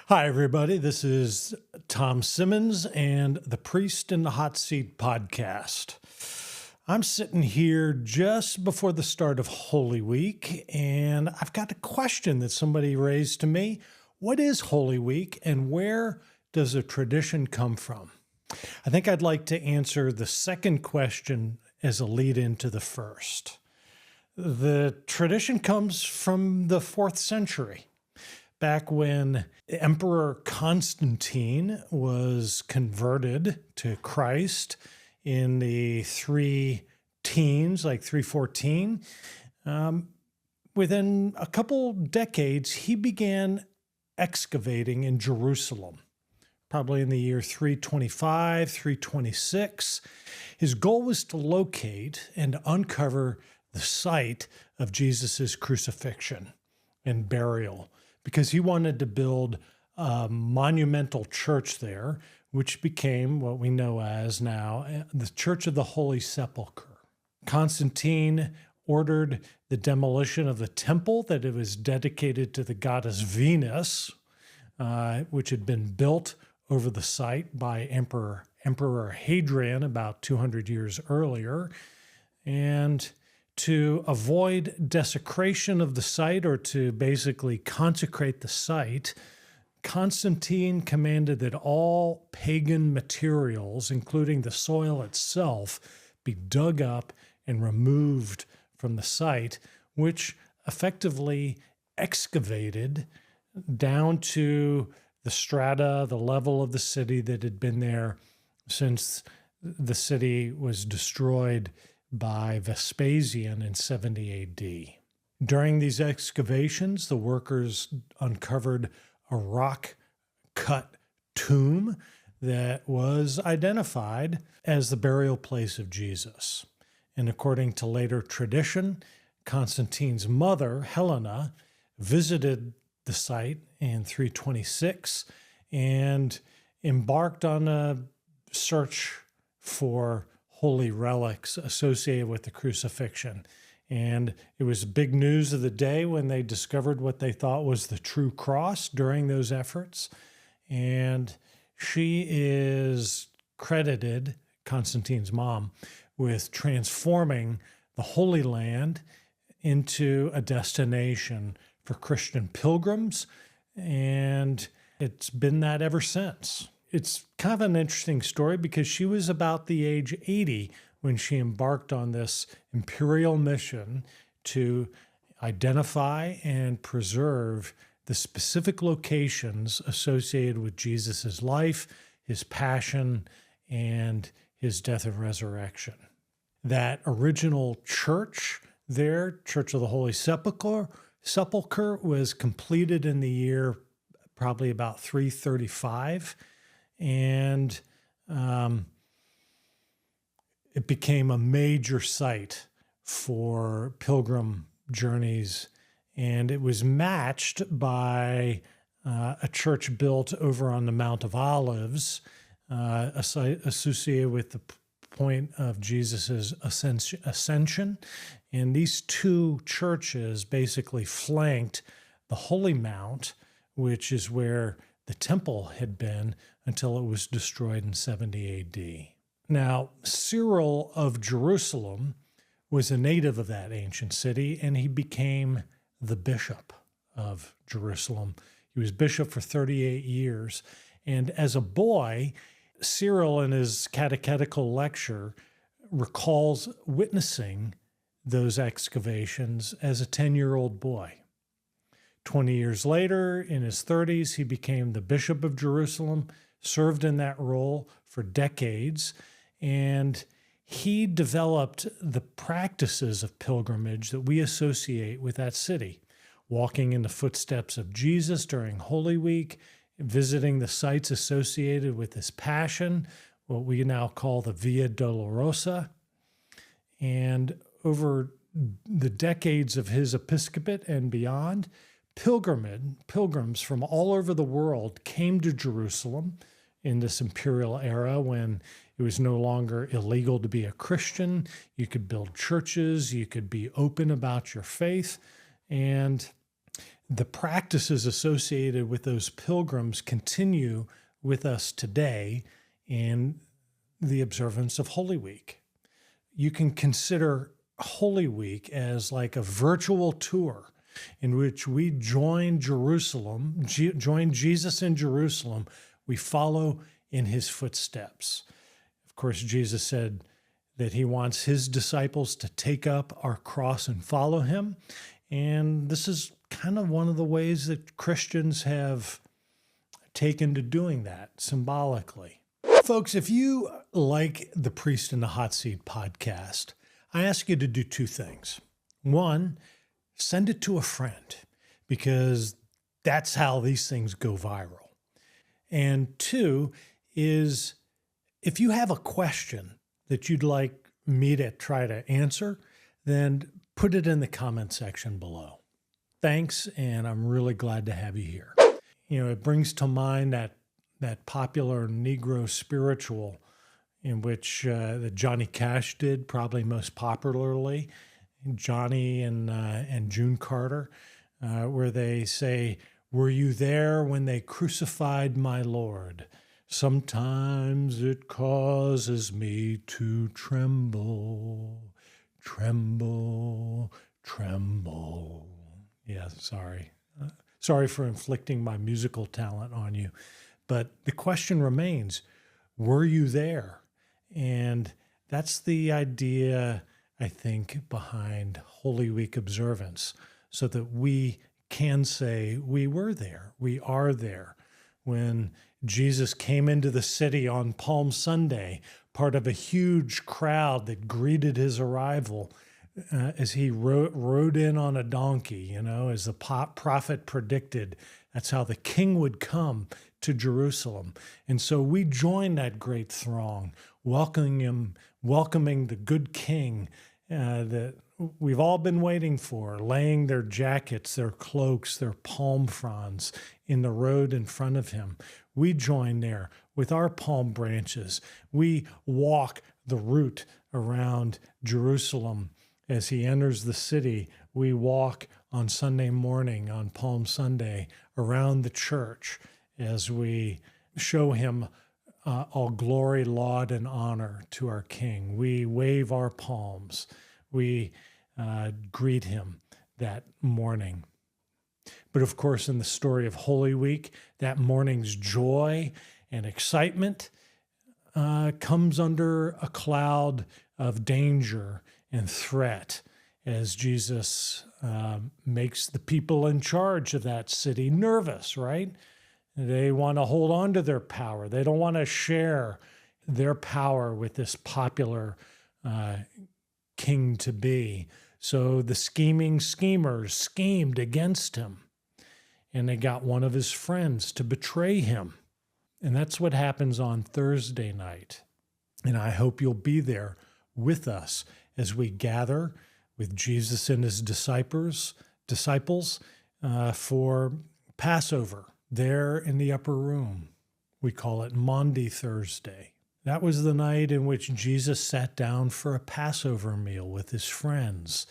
Hi, everybody. This is Tom Simmons and the Priest in the Hot Seat podcast. I'm sitting here just before the start of Holy Week, and I've got a question that somebody raised to me. What is Holy Week, and where does a tradition come from? I think I'd like to answer the second question as a lead into the first. The tradition comes from the 4th century. Back when Emperor Constantine was converted to Christ in the 314, within a couple decades, he began excavating in Jerusalem, probably in the year 325, 326. His goal was to locate and uncover the site of Jesus' crucifixion and burial, because he wanted to build a monumental church there, which became what we know as now the Church of the Holy Sepulchre. Constantine ordered the demolition of the temple that it was dedicated to the goddess Venus, which had been built over the site by Emperor Hadrian about 200 years earlier. And to avoid desecration of the site, or to basically consecrate the site, Constantine commanded that all pagan materials, including the soil itself, be dug up and removed from the site, which effectively excavated down to the strata, the level of the city that had been there since the city was destroyed by Vespasian in 70 A.D. During these excavations, the workers uncovered a rock-cut tomb that was identified as the burial place of Jesus. And according to later tradition, Constantine's mother, Helena, visited the site in 326 and embarked on a search for holy relics associated with the crucifixion. And it was big news of the day when they discovered what they thought was the true cross during those efforts. And she is credited, Constantine's mom, with transforming the Holy Land into a destination for Christian pilgrims. And it's been that ever since. It's kind of an interesting story because she was about the age 80 when she embarked on this imperial mission to identify and preserve the specific locations associated with Jesus' life, his passion, and his death and resurrection. That original church there, Church of the Holy Sepulchre, was completed in the year probably about 335. And it became a major site for pilgrim journeys. And it was matched by a church built over on the Mount of Olives, a site associated with the point of Jesus' ascension. And these two churches basically flanked the Holy Mount, which is where the temple had been until it was destroyed in 70 A.D. Now, Cyril of Jerusalem was a native of that ancient city, and he became the bishop of Jerusalem. He was bishop for 38 years. And as a boy, Cyril, in his catechetical lecture, recalls witnessing those excavations as a 10-year-old boy. 20 years later, in his 30s, he became the Bishop of Jerusalem, served in that role for decades, and he developed the practices of pilgrimage that we associate with that city, walking in the footsteps of Jesus during Holy Week, visiting the sites associated with his passion, what we now call the Via Dolorosa. And over the decades of his episcopate and beyond, pilgrims from all over the world came to Jerusalem in this imperial era when it was no longer illegal to be a Christian. You could build churches, you could be open about your faith. And The practices associated with those pilgrims continue with us today in the observance of Holy Week. You can consider Holy Week as like a virtual tour in which we join Jerusalem, join Jesus in Jerusalem. We follow in his footsteps. Of course, Jesus said that he wants his disciples to take up our cross and follow him. And this is kind of one of the ways that Christians have taken to doing that symbolically. Folks, if you like the Priest in the Hot Seat podcast, I ask you to do two things. One, send it to a friend, because that's how these things go viral. And two is, if you have a question that you'd like me to try to answer, then put it in the comment section below. Thanks, and I'm really glad to have you here. You know, it brings to mind that popular Negro spiritual in which that Johnny Cash did, probably most popularly, Johnny and June Carter, where they say, "Were you there when they crucified my Lord? Sometimes it causes me to tremble, tremble, tremble." Yeah, sorry. Sorry for inflicting my musical talent on you. But the question remains, were you there? And that's the idea, I think, behind Holy Week observance, so that we can say we were there, we are there. When Jesus came into the city on Palm Sunday, part of a huge crowd that greeted his arrival, as he rode in on a donkey, as the prophet predicted. That's how the king would come to Jerusalem. And so we join that great throng, welcoming the good king that we've all been waiting for, laying their jackets, their cloaks, their palm fronds in the road in front of him. We join there with our palm branches. We walk the route around Jerusalem. As he enters the city, we walk on Sunday morning, on Palm Sunday, around the church as we show him all glory, laud, and honor to our King. We wave our palms. We greet him that morning. But of course, in the story of Holy Week, that morning's joy and excitement comes under a cloud of danger and threat as Jesus makes the people in charge of that city nervous, right? They want to hold on to their power. They don't want to share their power with this popular king-to-be. So the scheming schemers schemed against him, and they got one of his friends to betray him. And that's what happens on Thursday night. And I hope you'll be there with us as we gather with Jesus and his disciples for Passover there in the upper room. We call it Maundy Thursday. That was the night in which Jesus sat down for a Passover meal with his friends.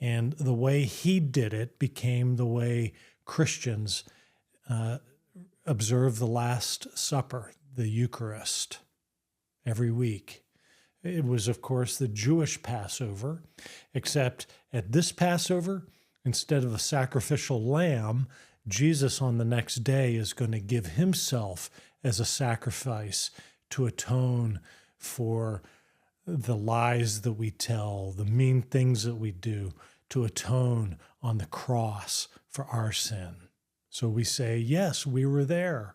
And the way he did it became the way Christians observe the Last Supper, the Eucharist, every week. It was, of course, the Jewish Passover, except at this Passover, instead of a sacrificial lamb, Jesus on the next day is going to give himself as a sacrifice to atone for the lies that we tell, the mean things that we do, to atone on the cross for our sin. So we say, yes, we were there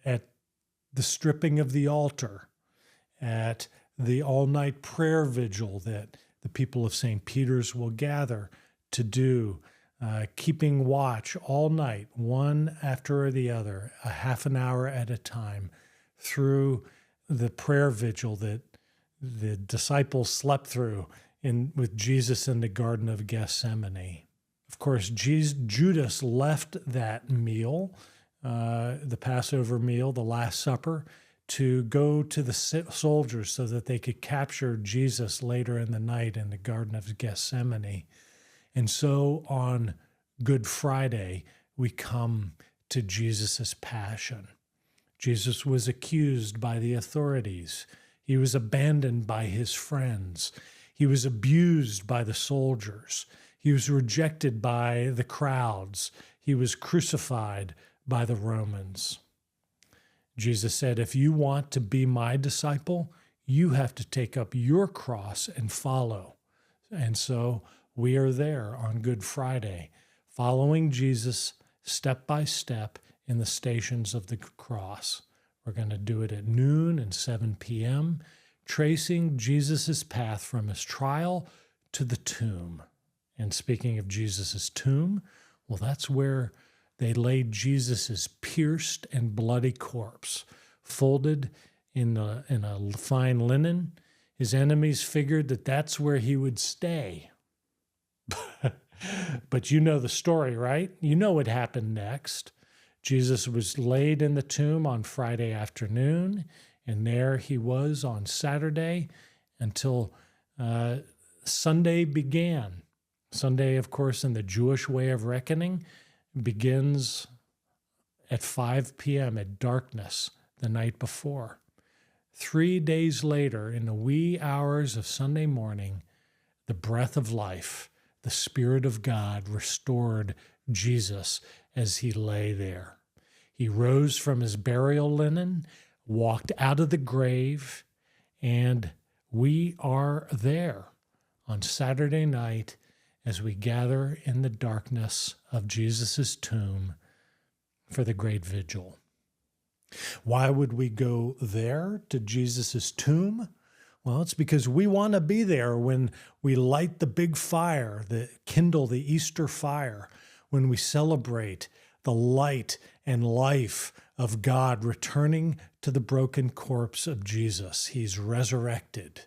at the stripping of the altar, at the all-night prayer vigil that the people of St. Peter's will gather to do, keeping watch all night, one after the other, a half an hour at a time, through the prayer vigil that the disciples slept through with Jesus in the Garden of Gethsemane. Of course, Judas left that meal, the Passover meal, the Last Supper, to go to the soldiers so that they could capture Jesus later in the night in the Garden of Gethsemane. And so on Good Friday, we come to Jesus' passion. Jesus was accused by the authorities. He was abandoned by his friends. He was abused by the soldiers. He was rejected by the crowds. He was crucified by the Romans. Jesus said, if you want to be my disciple, you have to take up your cross and follow. And so we are there on Good Friday, following Jesus step by step in the stations of the cross. We're going to do it at noon and 7 p.m., tracing Jesus' path from his trial to the tomb. And speaking of Jesus' tomb, well, that's where they laid Jesus' pierced and bloody corpse, folded in a fine linen. His enemies figured that that's where he would stay. But you know the story, right? You know what happened next. Jesus was laid in the tomb on Friday afternoon, and there he was on Saturday until Sunday began. Sunday, of course, in the Jewish way of reckoning, begins at 5 p.m. at darkness the night before. 3 days later, in the wee hours of Sunday morning, the breath of life, the Spirit of God restored Jesus as he lay there. He rose from his burial linen, walked out of the grave, and we are there on Saturday night as we gather in the darkness of Jesus' tomb for the great vigil. Why would we go there to Jesus' tomb? Well, it's because we want to be there when we light the big fire, kindle the Easter fire, when we celebrate the light and life of God returning to the broken corpse of Jesus. He's resurrected.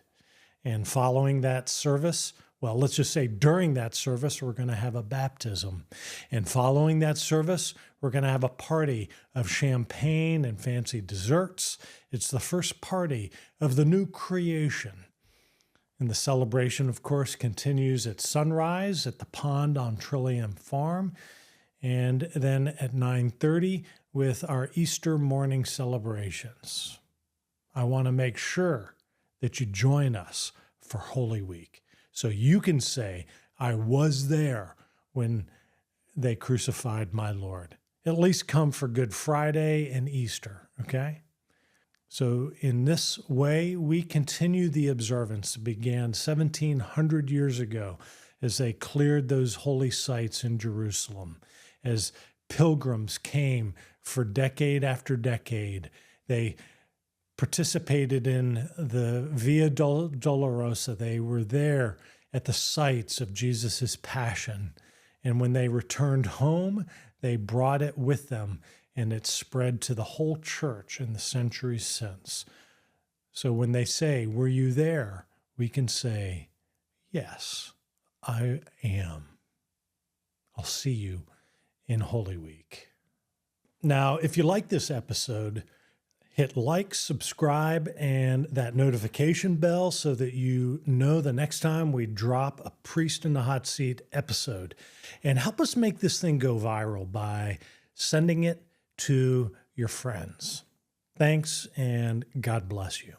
And following that service, well, let's just say during that service, we're going to have a baptism. And following that service, we're going to have a party of champagne and fancy desserts. It's the first party of the new creation. And the celebration, of course, continues at sunrise at the pond on Trillium Farm, and then at 9:30 with our Easter morning celebrations. I want to make sure that you join us for Holy Week, so you can say, I was there when they crucified my Lord. At least come for Good Friday and Easter, okay? So in this way, we continue the observance that began 1,700 years ago as they cleared those holy sites in Jerusalem. As pilgrims came for decade after decade, they participated in the Via Dolorosa. They were there at the sites of Jesus' passion. And when they returned home, they brought it with them, and it spread to the whole church in the centuries since. So when they say, were you there? We can say, yes, I am. I'll see you in Holy Week. Now, if you like this episode, hit like, subscribe, and that notification bell so that you know the next time we drop a Priest in the Hot Seat episode. And help us make this thing go viral by sending it to your friends. Thanks, and God bless you.